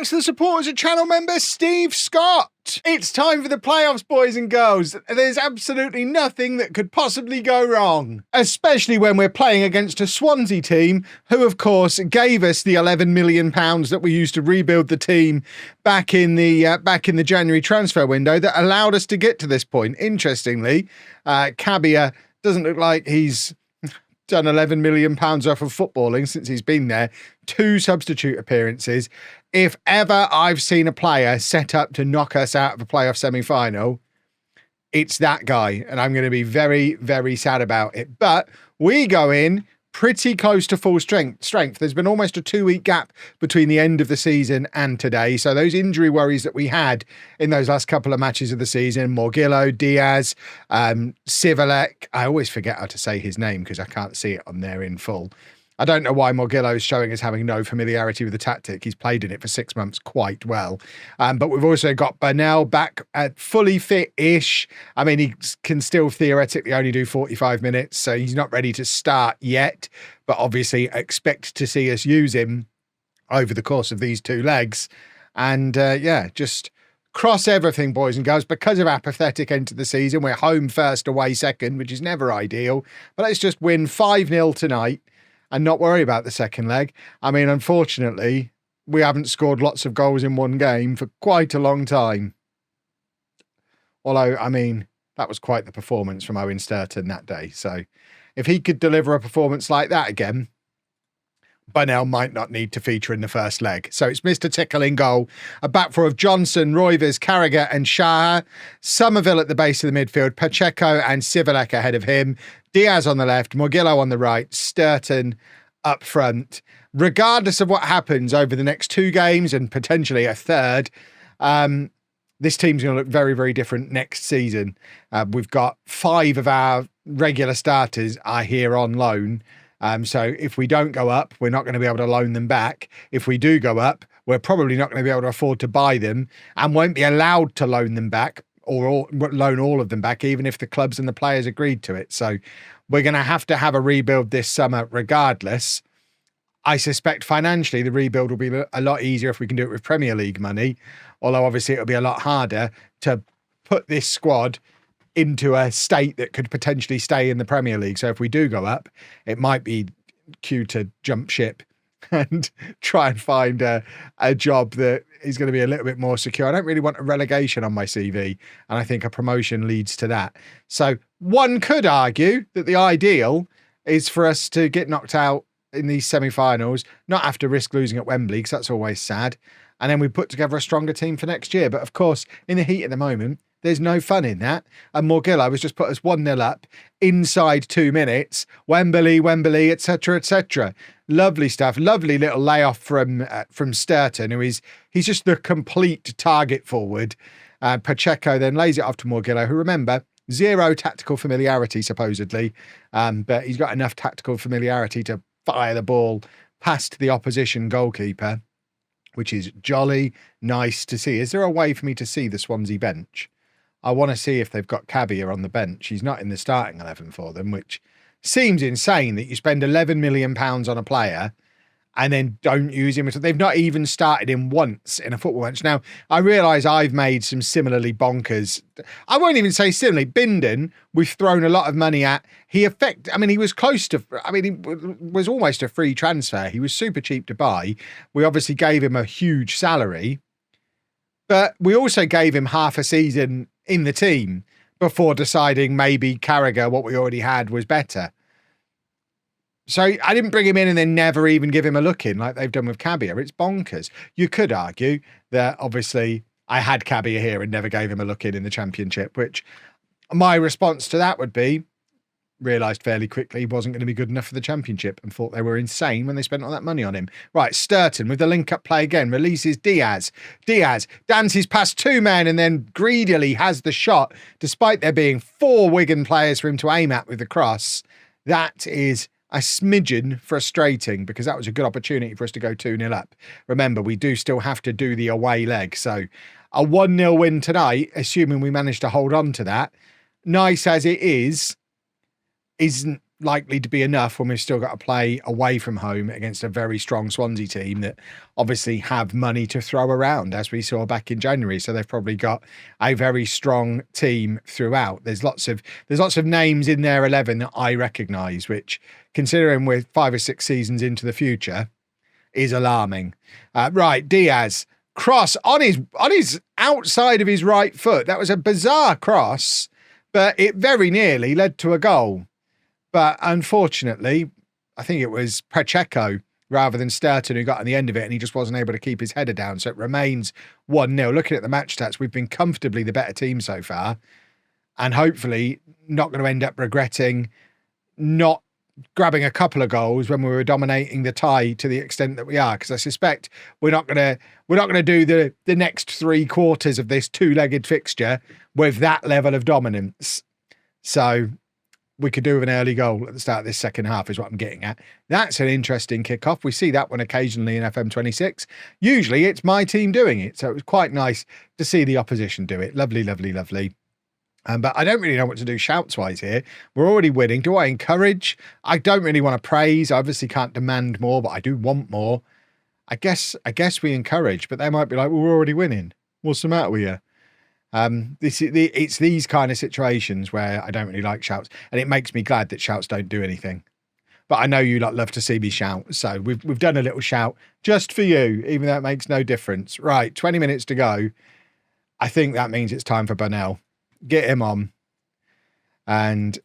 thanks to the support as a channel member, Steve Scott. It's time for the playoffs, boys and girls. There's absolutely nothing that could possibly go wrong, especially when we're playing against a Swansea team who, of course, gave us the £11 million that we used to rebuild the team back in the January transfer window that allowed us to get to this point. Interestingly, Kabia doesn't look like he's done £11 million off of footballing since he's been there. 2 substitute appearances. If ever I've seen a player set up to knock us out of a playoff semi-final, it's that guy. And I'm going to be very, very sad about it. But we go in pretty close to full strength. There's been almost a 2-week gap between the end of the season and today. So those injury worries that we had in those last couple of matches of the season, Morgillo, Diaz, Sivalek, I always forget how to say his name because I can't see it on there in full. I don't know why Morgillo is showing as having no familiarity with the tactic. He's played in it for 6 months quite well. But we've also got Burnell back at fully fit-ish. I mean, he can still theoretically only do 45 minutes, so he's not ready to start yet. But obviously expect to see us use him over the course of these 2 legs. And yeah, just cross everything, boys and girls. Because of our pathetic end to the season, we're home first, away second, which is never ideal. But let's just win 5-0 tonight and not worry about the second leg. I mean, unfortunately, we haven't scored lots of goals in one game for quite a long time. Although, I mean, that was quite the performance from Owen Sturton that day. So if he could deliver a performance like that again, Bunnell might not need to feature in the first leg. So it's Mr. Tickle in goal. A back four of Johnson, Roivers, Carragher and Shah. Somerville at the base of the midfield. Pacheco and Sivalek ahead of him. Diaz on the left. Morgillo on the right. Sturton up front. Regardless of what happens over the next 2 games and potentially a third, this team's going to look very, very different next season. We've got 5 of our regular starters are here on loan. So if we don't go up, we're not going to be able to loan them back. If we do go up, we're probably not going to be able to afford to buy them and won't be allowed to loan them back or loan all of them back, even if the clubs and the players agreed to it. So we're going to have a rebuild this summer regardless. I suspect financially the rebuild will be a lot easier if we can do it with Premier League money, although obviously it'll be a lot harder to put this squad into a state that could potentially stay in the Premier League. So if we do go up, it might be cue to jump ship and try and find a job that is going to be a little bit more secure. I don't really want a relegation on my CV, and I think a promotion leads to that. So one could argue that the ideal is for us to get knocked out in these semi-finals, not have to risk losing at Wembley, because that's always sad. And then we put together a stronger team for next year. But of course, in the heat at the moment, there's no fun in that. And Morgillo has just put us 1-0 up inside 2 minutes. Wembley, etc., etc. Lovely stuff. Lovely little layoff from Sturton, he's just the complete target forward. Pacheco then lays it off to Morgillo, who, remember, 0 tactical familiarity, supposedly. But he's got enough tactical familiarity to fire the ball past the opposition goalkeeper, which is jolly nice to see. Is there a way for me to see the Swansea bench? I want to see if they've got Kabia on the bench. He's not in the starting 11 for them, which seems insane that you spend £11 million on a player and then don't use him. They've not even started him once in a football match. Now, I realise I've made some similarly bonkers. I won't even say similarly. Bindon, we've thrown a lot of money at. He was close to, he was almost a free transfer. He was super cheap to buy. We obviously gave him a huge salary, but we also gave him half a season in the team before deciding maybe Carragher, what we already had, was better. So I didn't bring him in and then never even give him a look in like they've done with Kabia. It's bonkers. You could argue that obviously I had Kabia here and never gave him a look in the Championship, which my response to that would be, realised fairly quickly he wasn't going to be good enough for the Championship and thought they were insane when they spent all that money on him. Right, Sturton with the link-up play again, releases Diaz. Diaz dances past 2 men and then greedily has the shot, despite there being 4 Wigan players for him to aim at with the cross. That is a smidgen frustrating because that was a good opportunity for us to go 2-0 up. Remember, we do still have to do the away leg. So a 1-0 win tonight, assuming we manage to hold on to that, nice as it is, isn't likely to be enough when we've still got to play away from home against a very strong Swansea team that obviously have money to throw around, as we saw back in January. So they've probably got a very strong team throughout. There's lots of names in their 11 that I recognise, which, considering we're 5 or 6 seasons into the future, is alarming. Right, Diaz, cross on his outside of his right foot. That was a bizarre cross, but it very nearly led to a goal. But unfortunately, I think it was Pacheco rather than Sturton who got on the end of it, and he just wasn't able to keep his header down. So it remains 1-0. Looking at the match stats, we've been comfortably the better team so far, and hopefully not going to end up regretting not grabbing a couple of goals when we were dominating the tie to the extent that we are, because I suspect we're not going to do the next 3 quarters of this 2-legged fixture with that level of dominance. So we could do with an early goal at the start of this second half is what I'm getting at. That's an interesting kickoff. We see that one occasionally in FM26. Usually it's my team doing it, so it was quite nice to see the opposition do it. Lovely, lovely, lovely. But I don't really know what to do shouts-wise here. We're already winning. Do I encourage? I don't really want to praise. I obviously can't demand more, but I do want more. I guess we encourage, but they might be like, well, we're already winning. What's the matter with you? It's these kind of situations where I don't really like shouts, and it makes me glad that shouts don't do anything. But I know you lot love to see me shout, so we've done a little shout just for you, even though it makes no difference. Right, 20 minutes to go. I think that means it's time for Burnell. Get him on and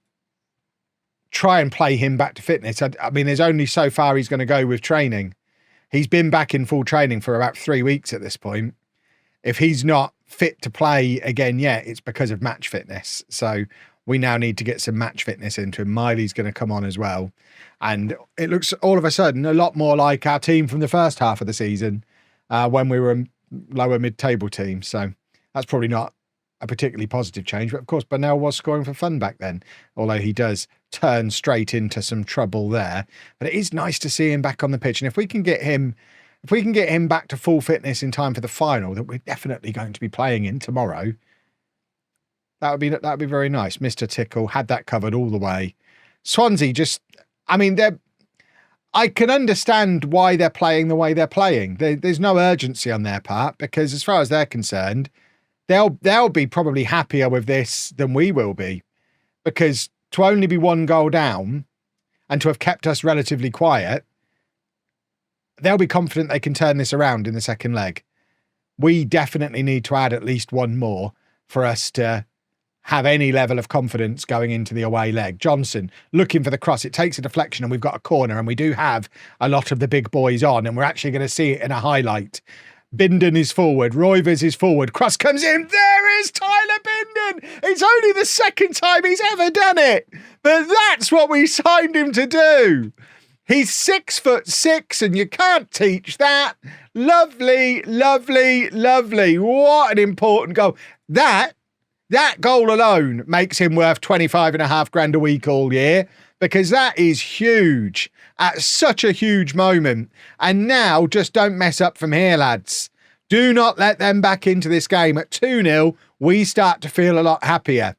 try and play him back to fitness. I mean, there's only so far he's going to go with training. He's been back in full training for about 3 weeks at this point. If he's not fit to play again yet, it's because of match fitness. So we now need to get some match fitness into him. Miley's going to come on as well. And it looks all of a sudden a lot more like our team from the first half of the season when we were a lower mid-table team. So that's probably not a particularly positive change. But of course, Burnell was scoring for fun back then, although he does turn straight into some trouble there. But it is nice to see him back on the pitch. And if we can get him back to full fitness in time for the final that we're definitely going to be playing in tomorrow, that would be very nice. Mr. Tickle had that covered all the way. Swansea just, I mean, I can understand why they're playing the way they're playing. There's no urgency on their part, because as far as they're concerned, they'll be probably happier with this than we will be, because to only be 1 goal down and to have kept us relatively quiet, they'll be confident they can turn this around in the second leg. We definitely need to add at least 1 more for us to have any level of confidence going into the away leg. Johnson looking for the cross. It takes a deflection and we've got a corner, and we do have a lot of the big boys on, and we're actually going to see it in a highlight. Bindon is forward. Roivers is forward. Cross comes in. There is Tyler Bindon. It's only the 2nd time he's ever done it, but that's what we signed him to do. He's 6'6", and you can't teach that. Lovely, lovely, lovely. What an important goal. That goal alone makes him worth 25.5 grand a week all year, because that is huge at such a huge moment. And now just don't mess up from here, lads. Do not let them back into this game. At 2-0, we start to feel a lot happier.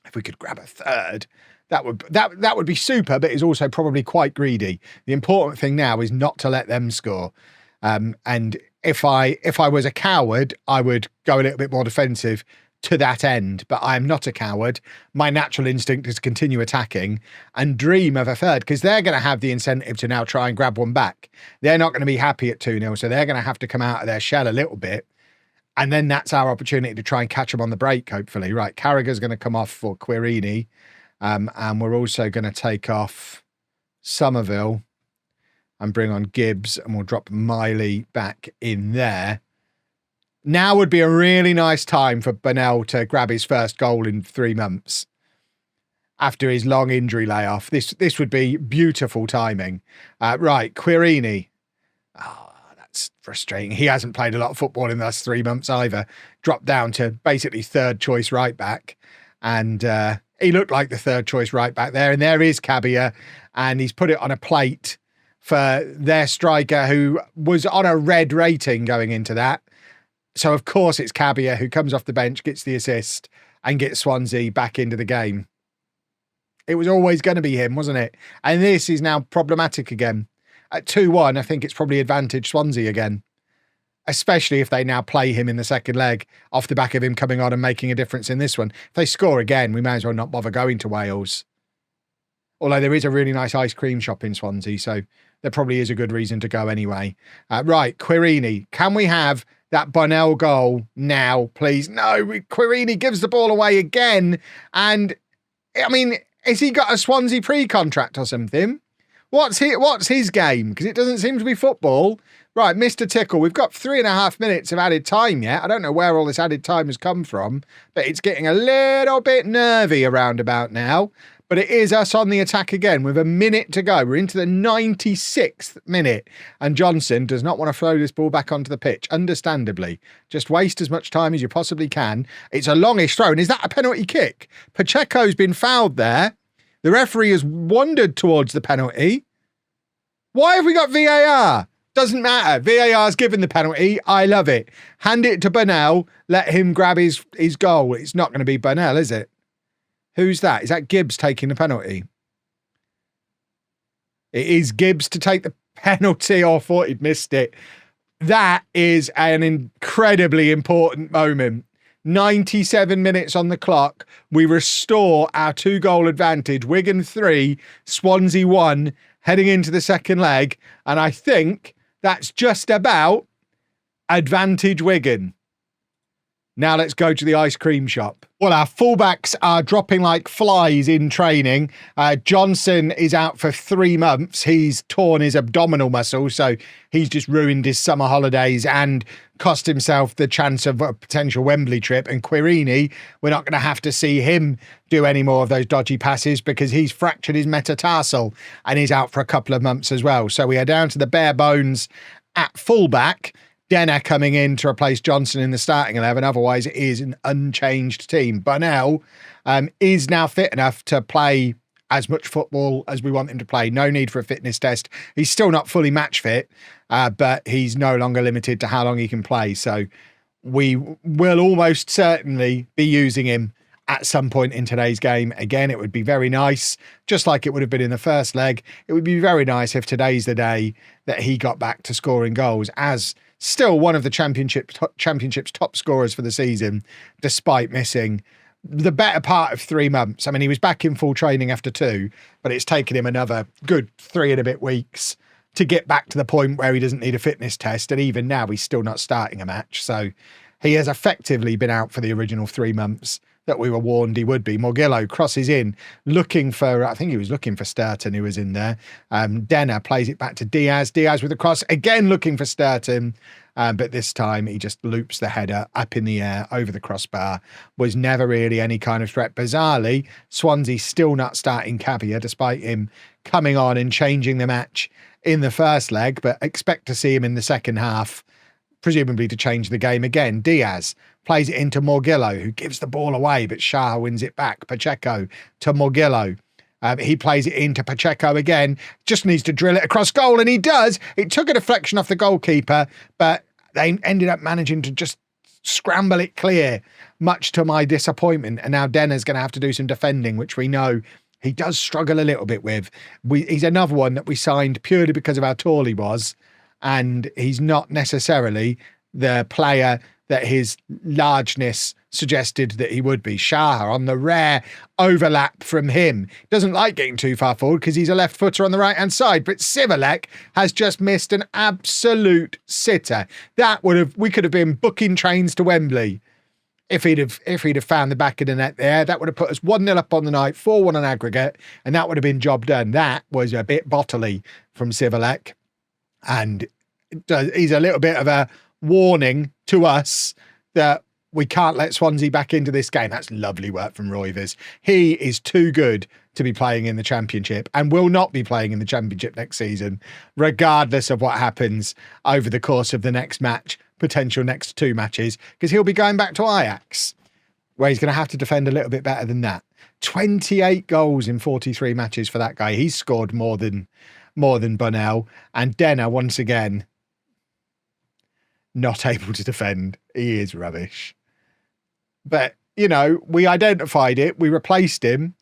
If we could grab a third, that would be super, but it's also probably quite greedy. The important thing now is not to let them score. And if I was a coward, I would go a little bit more defensive to that end, but I am not a coward. My natural instinct is to continue attacking and dream of a third, because they're going to have the incentive to now try and grab one back. They're not going to be happy at 2-0, so they're going to have to come out of their shell a little bit, and then that's our opportunity to try and catch them on the break, hopefully. Right, Carragher's going to come off for Quirini, and we're also going to take off Somerville and bring on Gibbs, and we'll drop Miley back in there. Now would be a really nice time for Burnell to grab his first goal in 3 months after his long injury layoff. This would be beautiful timing. Right, Quirini. Oh, that's frustrating. He hasn't played a lot of football in the last 3 months either. Dropped down to basically 3rd choice right back. And he looked like the 3rd choice right back there. And there is Kabia. And he's put it on a plate for their striker, who was on a red rating going into that. So, of course, it's Kabia who comes off the bench, gets the assist, and gets Swansea back into the game. It was always going to be him, wasn't it? And this is now problematic again. At 2-1, I think it's probably advantage Swansea again, especially if they now play him in the second leg off the back of him coming on and making a difference in this one. If they score again, we may as well not bother going to Wales. Although there is a really nice ice cream shop in Swansea, so there probably is a good reason to go anyway. Right, Quirini. Can we have that Bunnell goal now, please? No, Quirini gives the ball away again. And, I mean, has he got a Swansea pre-contract or something? What's his game? Because it doesn't seem to be football. Right, Mr. Tickle, we've got 3.5 minutes of added time yet. I don't know where all this added time has come from, but it's getting a little bit nervy around about now. But it is us on the attack again with a minute to go. We're into the 96th minute. And Johnson does not want to throw this ball back onto the pitch, understandably. Just waste as much time as you possibly can. It's a longish throw. And is that a penalty kick? Pacheco's been fouled there. The referee has wandered towards the penalty. Why have we got VAR? Doesn't matter. VAR's given the penalty. I love it. Hand it to Bunnell. Let him grab his goal. It's not going to be Bunnell, is it? Who's that? Is that Gibbs taking the penalty? It is Gibbs to take the penalty. Oh, I thought he'd missed it. That is an incredibly important moment. 97 minutes on the clock. We restore our 2-goal advantage. Wigan 3, Swansea 1, heading into the second leg. And I think that's just about advantage Wigan. Now let's go to the ice cream shop. Well, our fullbacks are dropping like flies in training. Johnson is out for 3 months. He's torn his abdominal muscle, so he's just ruined his summer holidays and cost himself the chance of a potential Wembley trip. And Quirini, we're not going to have to see him do any more of those dodgy passes because he's fractured his metatarsal and he's out for a couple of months as well. So we are down to the bare bones at fullback. Denner coming in to replace Johnson in the starting 11. Otherwise, it is an unchanged team. Bunnell is now fit enough to play as much football as we want him to play. No need for a fitness test. He's still not fully match fit, but he's no longer limited to how long he can play. So we will almost certainly be using him at some point in today's game. Again, it would be very nice, just like it would have been in the first leg. It would be very nice if today's the day that he got back to scoring goals as still one of the championship's top scorers for the season, despite missing the better part of 3 months. I mean, he was back in full training after 2, but it's taken him another good 3 and a bit weeks to get back to the point where he doesn't need a fitness test. And even now, he's still not starting a match. So he has effectively been out for the original 3 months that we were warned he would be. Morgillo crosses in, looking for, I think he was looking for Sturton, who was in there. Denner plays it back to Diaz. Diaz with a cross, again looking for Sturton. But this time he just loops the header up in the air over the crossbar. Was never really any kind of threat. Bizarrely, Swansea still not starting Kabia, despite him coming on and changing the match in the first leg, but expect to see him in the second half, presumably to change the game again. Diaz plays it into Morgillo, who gives the ball away, but Shah wins it back. Pacheco to Morgillo. He plays it into Pacheco again, just needs to drill it across goal, and he does. It took a deflection off the goalkeeper, but they ended up managing to just scramble it clear, much to my disappointment. And now Denner's going to have to do some defending, which we know he does struggle a little bit with. He's another one that we signed purely because of how tall he was, and he's not necessarily the player that his largeness suggested that he would be. Shah on the rare overlap from him. Doesn't like getting too far forward because he's a left footer on the right hand side, but Sivalek has just missed an absolute sitter. We could have been booking trains to Wembley if he'd have found the back of the net there. That would have put us 1-0 up on the night, 4-1 on aggregate, and that would have been job done. That was a bit bottly from Sivalek, and he's a little bit of a warning to us that we can't let Swansea back into this game. That's lovely work from Roivers. He is too good to be playing in the Championship and will not be playing in the Championship next season, regardless of what happens over the course of the next match, potential next 2 matches, because he'll be going back to Ajax, where he's going to have to defend a little bit better than that. 28 goals in 43 matches for that guy. He's scored more than Bunnell. And Denner, once again, not able to defend. He is rubbish. But, you know, we identified it. We replaced him.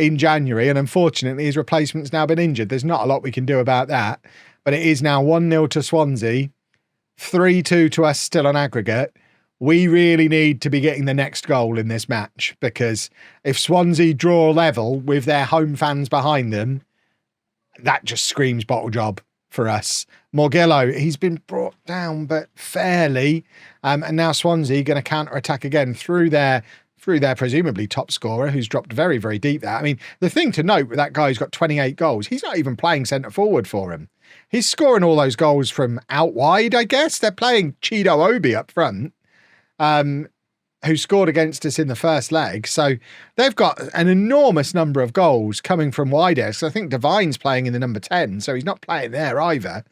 in January, and unfortunately his replacement's now been injured. There's not a lot we can do about that, but it is now 1-0 to Swansea, 3-2 to us still on aggregate. We really need to be getting the next goal in this match, because if Swansea draw level with their home fans behind them, that just screams bottle job for us. Morgillo, he's been brought down, but fairly. And now Swansea going to counter-attack again through their presumably top scorer, who's dropped very, very deep there. I mean, the thing to note with that guy who's got 28 goals, he's not even playing centre-forward for him. He's scoring all those goals from out wide, I guess. They're playing Chido Obi up front, who scored against us in the first leg. So they've got an enormous number of goals coming from wide areas. So I think Divine's playing in the number 10, so he's not playing there either.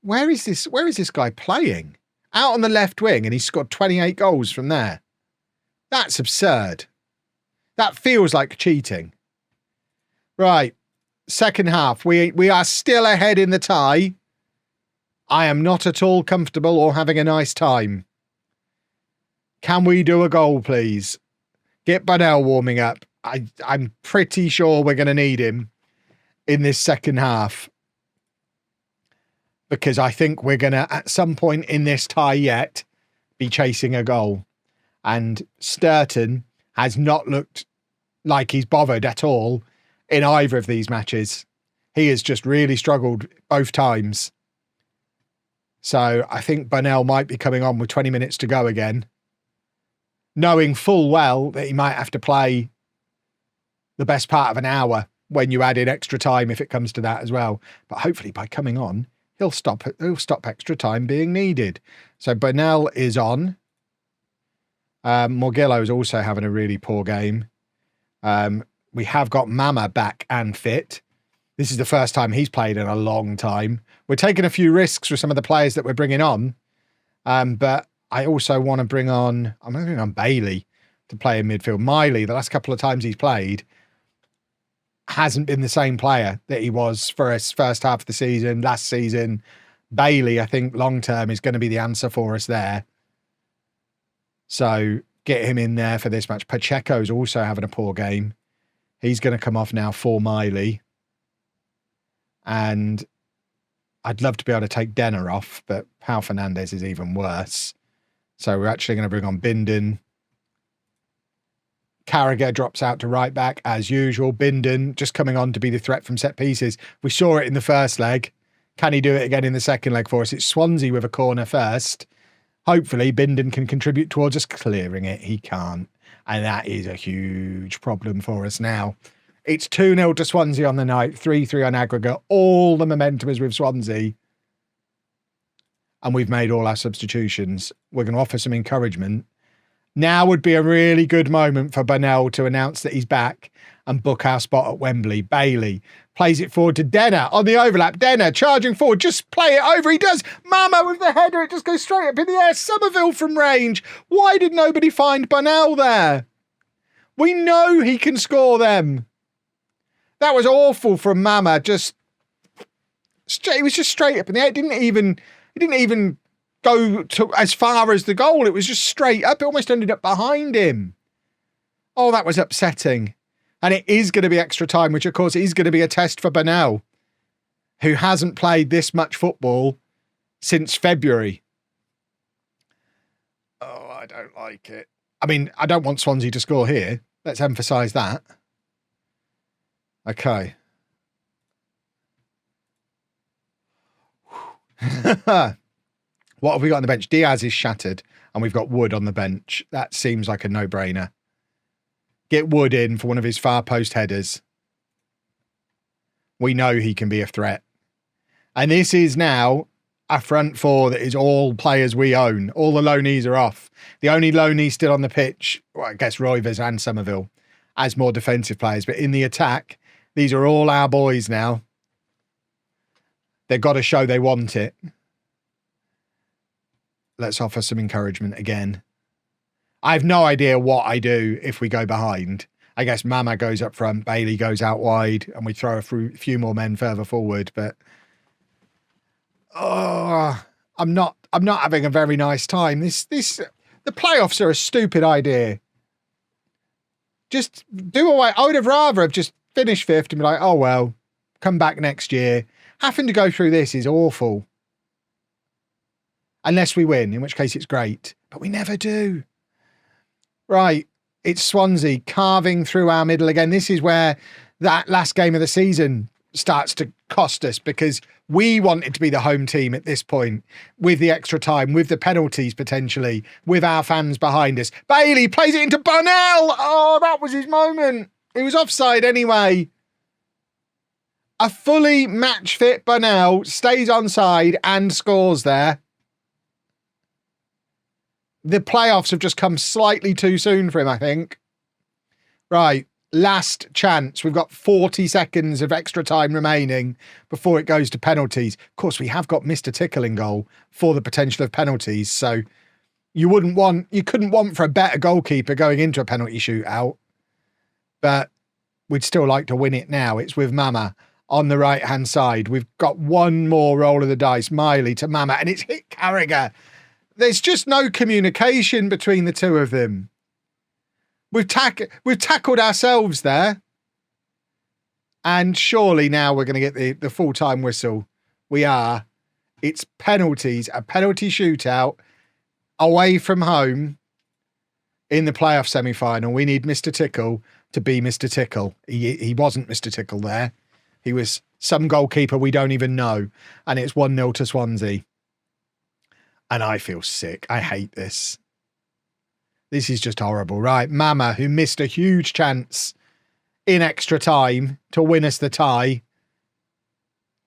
Where is this guy playing? Out on the left wing, and he's scored 28 goals from there. That's absurd. That feels like cheating. Right. Second half. We are still ahead in the tie. I am not at all comfortable or having a nice time. Can we do a goal, please? Get Bunnell warming up. I'm pretty sure we're going to need him in this second half, because I think we're going to, at some point in this tie yet, be chasing a goal. And Sturton has not looked like he's bothered at all in either of these matches. He has just really struggled both times. So I think Bunnell might be coming on with 20 minutes to go again, knowing full well that he might have to play the best part of an hour when you add in extra time, if it comes to that as well. But hopefully by coming on, he'll stop extra time being needed. So Bunnell is on. Morgillo is also having a really poor game. We have got Mama back and fit. This is the first time he's played in a long time. We're taking a few risks with some of the players that we're bringing on. But I also want to bring on, I'm going to bring on Bailey to play in midfield. Miley, the last couple of times he's played, hasn't been the same player that he was for his first half of the season, last season. Bailey, I think long-term is going to be the answer for us there. So get him in there for this match. Pacheco's also having a poor game. He's going to come off now for Miley. And I'd love to be able to take Denner off, but Pau Fernandez is even worse. So we're actually going to bring on Bindon. Carragher drops out to right back as usual. Bindon just coming on to be the threat from set pieces. We saw it in the first leg. Can he do it again in the second leg for us? It's Swansea with a corner first. Hopefully, Bindon can contribute towards us clearing it. He can't. And that is a huge problem for us now. It's 2-0 to Swansea on the night, 3-3 on aggregate. All the momentum is with Swansea. And we've made all our substitutions. We're going to offer some encouragement. Now would be a really good moment for Bunnell to announce that he's back and book our spot at Wembley. Bailey plays it forward to Denner on the overlap. Denner charging forward. Just play it over. He does. Mama with the header. It just goes straight up in the air. Somerville from range. Why did nobody find Bunnell there? We know he can score them. That was awful from Mama. It was just straight up in the air. It didn't even go to as far as the goal. It was just straight up. It almost ended up behind him. Oh, that was upsetting. And it is going to be extra time, which of course is going to be a test for Bunnell, who hasn't played this much football since February. Oh, I don't like it. I mean, I don't want Swansea to score here. Let's emphasise that. Okay. What have we got on the bench? Diaz is shattered, and we've got Wood on the bench. That seems like a no-brainer. Get Wood in for one of his far post headers. We know he can be a threat. And this is now a front four that is all players we own. All the loanees are off. The only loanee still on the pitch, well, I guess Roivers and Somerville, as more defensive players. But in the attack, these are all our boys now. They've got to show they want it. Let's offer some encouragement again. I have no idea what I do if we go behind. I guess Mama goes up front, Bailey goes out wide, and we throw a few more men further forward. But I'm not having a very nice time. The playoffs are a stupid idea. Just do away. I would have rather have just finished 5th and be like, oh, well, come back next year. Having to go through this is awful. Unless we win, in which case it's great. But we never do. Right. It's Swansea carving through our middle again. This is where that last game of the season starts to cost us, because we wanted to be the home team at this point, with the extra time, with the penalties potentially, with our fans behind us. Bailey plays it into Burnell. Oh, that was his moment. He was offside anyway. A fully match fit Burnell stays onside and scores there. The playoffs have just come slightly too soon for him, I think. Right. Last chance. We've got 40 seconds of extra time remaining before it goes to penalties. Of course, we have got Mr. Tickle in goal for the potential of penalties. So you couldn't want for a better goalkeeper going into a penalty shootout. But we'd still like to win it now. It's with Mama on the right-hand side. We've got one more roll of the dice. Miley to Mama, and it's hit Carragher. There's just no communication between the two of them. We've tackled ourselves there. And surely now we're going to get the full-time whistle. We are. It's penalties, a penalty shootout away from home in the playoff semi-final. We need Mr. Tickle to be Mr. Tickle. He wasn't Mr. Tickle there. He was some goalkeeper we don't even know. And it's 1-0 to Swansea. And I feel sick. I hate this. This is just horrible. Right, Mama, who missed a huge chance in extra time to win us the tie,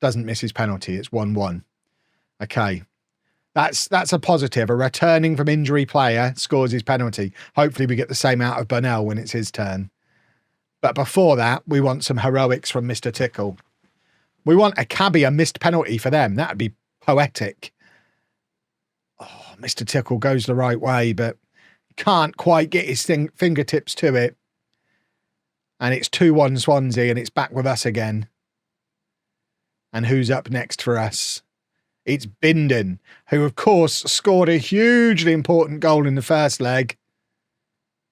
doesn't miss his penalty. It's 1-1. Okay. That's a positive. A returning from injury player scores his penalty. Hopefully we get the same out of Burnell when it's his turn. But before that, we want some heroics from Mr. Tickle. We want a Kabia missed penalty for them. That would be poetic. Oh, Mr. Tickle goes the right way, but can't quite get his fingertips to it. And it's 2-1 Swansea, and it's back with us again. And who's up next for us? It's Bindon, who, of course, scored a hugely important goal in the first leg.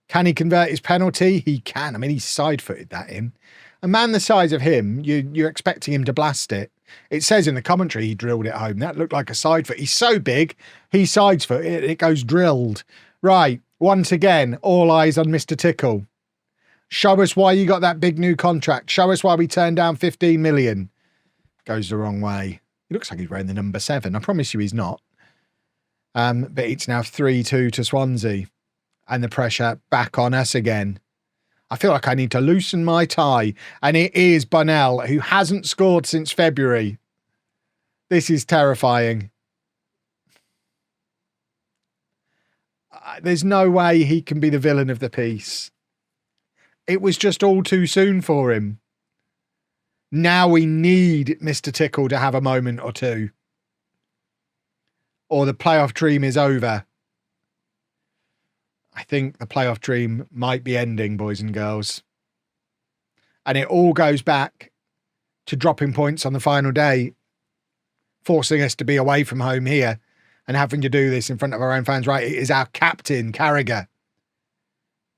Can he convert his penalty? He can. I mean, he's side-footed that in. A man the size of him, you're expecting him to blast it. It says in the commentary he drilled it home. That looked like a side foot. He's so big, he sides foot. It goes drilled. Right, once again, all eyes on Mr. Tickle. Show us why you got that big new contract. Show us why we turned down 15 million. Goes the wrong way. He looks like he's wearing the number 7. I promise you he's not. But it's now 3-2 to Swansea. And the pressure back on us again. I feel like I need to loosen my tie. And it is Burnell, who hasn't scored since February. This is terrifying. There's no way he can be the villain of the piece. It was just all too soon for him. Now we need Mr. Tickle to have a moment or two. Or the playoff dream is over. I think the playoff dream might be ending, boys and girls. And it all goes back to dropping points on the final day, forcing us to be away from home here and having to do this in front of our own fans. Right, it is our captain, Carragher.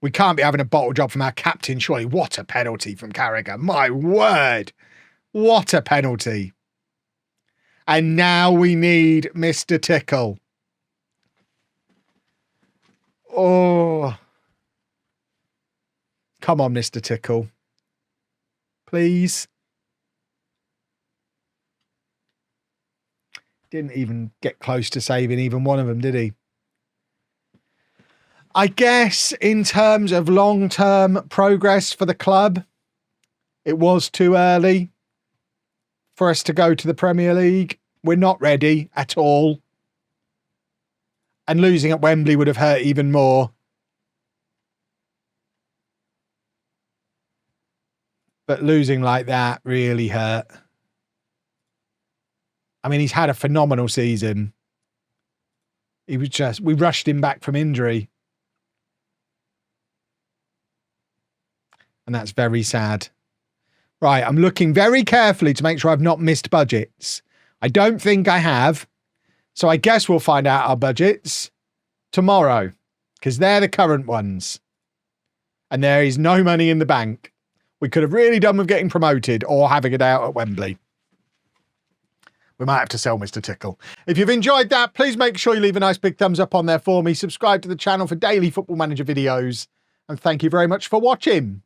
We can't be having a bottle job from our captain, surely. What a penalty from Carragher. My word. What a penalty. And now we need Mr. Tickle. Oh. Come on, Mr. Tickle. Please. Didn't even get close to saving even one of them, did he? I guess in terms of long-term progress for the club, it was too early for us to go to the Premier League. We're not ready at all. And losing at Wembley would have hurt even more. But losing like that really hurt. I mean, he's had a phenomenal season. We rushed him back from injury. And that's very sad. Right, I'm looking very carefully to make sure I've not missed budgets. I don't think I have. So I guess we'll find out our budgets tomorrow, because they're the current ones. And there is no money in the bank. We could have really done with getting promoted or having it out at Wembley. We might have to sell Mr. Tickle. If you've enjoyed that, please make sure you leave a nice big thumbs up on there for me. Subscribe to the channel for daily Football Manager videos. And thank you very much for watching.